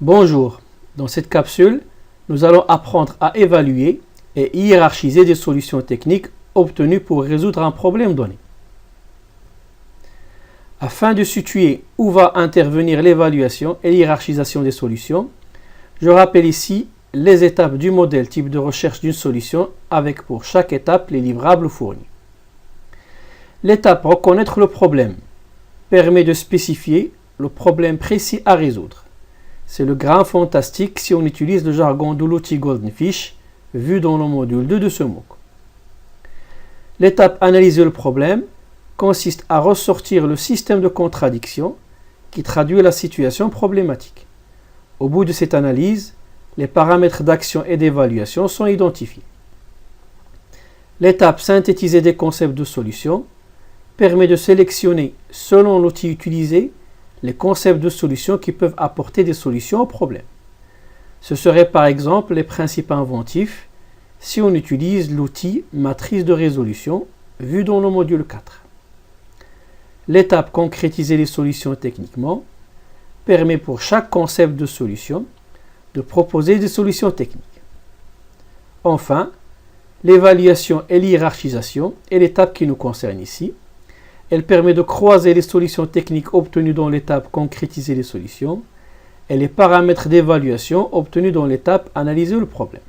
Bonjour, dans cette capsule, nous allons apprendre à évaluer et hiérarchiser des solutions techniques obtenues pour résoudre un problème donné. Afin de situer où va intervenir l'évaluation et l'hiérarchisation des solutions, je rappelle ici les étapes du modèle type de recherche d'une solution avec pour chaque étape les livrables fournis. L'étape reconnaître le problème permet de spécifier le problème précis à résoudre. C'est le grand fantastique si on utilise le jargon de l'outil Golden Fish, vu dans le module 2 de ce MOOC. L'étape analyser le problème consiste à ressortir le système de contradiction qui traduit la situation problématique. Au bout de cette analyse, les paramètres d'action et d'évaluation sont identifiés. L'étape synthétiser des concepts de solution permet de sélectionner, selon l'outil utilisé, les concepts de solutions qui peuvent apporter des solutions au problème. Ce serait par exemple les principes inventifs si on utilise l'outil matrice de résolution vu dans le module 4. L'étape concrétiser les solutions techniquement permet pour chaque concept de solution de proposer des solutions techniques. Enfin, l'évaluation et l'hiérarchisation est l'étape qui nous concerne ici. Elle permet de croiser les solutions techniques obtenues dans l'étape concrétiser les solutions et les paramètres d'évaluation obtenus dans l'étape analyser le problème.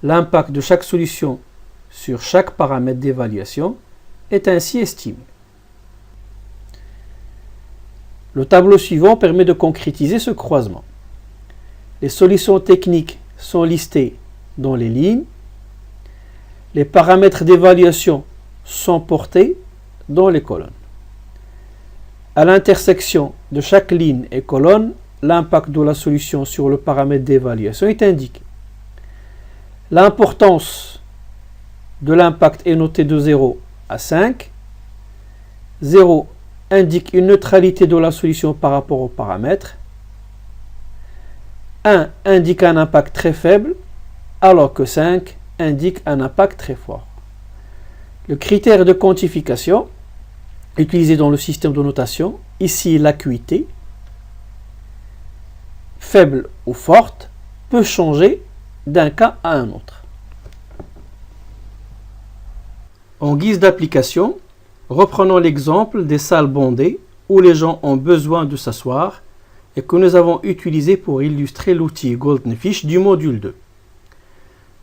L'impact de chaque solution sur chaque paramètre d'évaluation est ainsi estimé. Le tableau suivant permet de concrétiser ce croisement. Les solutions techniques sont listées dans les lignes. Les paramètres d'évaluation sont portés dans les colonnes. À l'intersection de chaque ligne et colonne, l'impact de la solution sur le paramètre d'évaluation est indiqué. L'importance de l'impact est notée de 0 à 5. 0 indique une neutralité de la solution par rapport au paramètre. 1 indique un impact très faible, alors que 5 indique un impact très fort. Le critère de quantification utilisé dans le système de notation, ici l'acuité, faible ou forte, peut changer d'un cas à un autre. En guise d'application, reprenons l'exemple des salles bondées où les gens ont besoin de s'asseoir et que nous avons utilisé pour illustrer l'outil Golden Fish du module 2.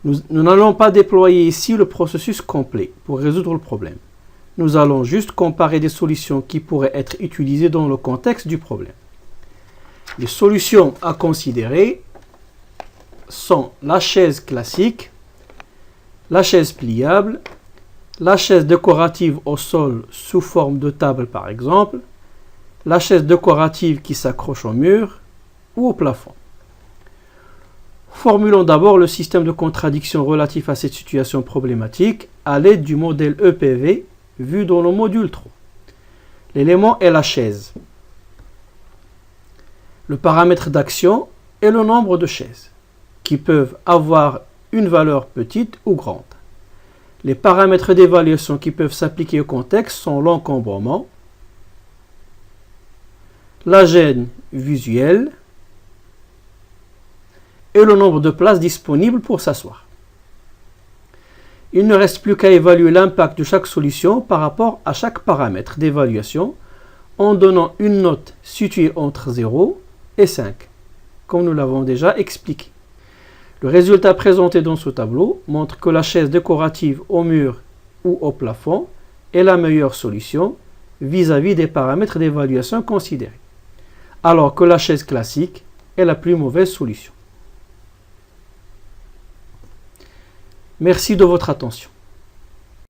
Nous n'allons pas déployer ici le processus complet pour résoudre le problème. Nous allons juste comparer des solutions qui pourraient être utilisées dans le contexte du problème. Les solutions à considérer sont la chaise classique, la chaise pliable, la chaise décorative au sol sous forme de table par exemple, la chaise décorative qui s'accroche au mur ou au plafond. Formulons d'abord le système de contradiction relatif à cette situation problématique à l'aide du modèle EPV vu dans le module 3. L'élément est la chaise. Le paramètre d'action est le nombre de chaises, qui peuvent avoir une valeur petite ou grande. Les paramètres d'évaluation qui peuvent s'appliquer au contexte sont l'encombrement, la gêne visuelle et le nombre de places disponibles pour s'asseoir. Il ne reste plus qu'à évaluer l'impact de chaque solution par rapport à chaque paramètre d'évaluation en donnant une note située entre 0 et 5, comme nous l'avons déjà expliqué. Le résultat présenté dans ce tableau montre que la chaise décorative au mur ou au plafond est la meilleure solution vis-à-vis des paramètres d'évaluation considérés, alors que la chaise classique est la plus mauvaise solution. Merci de votre attention.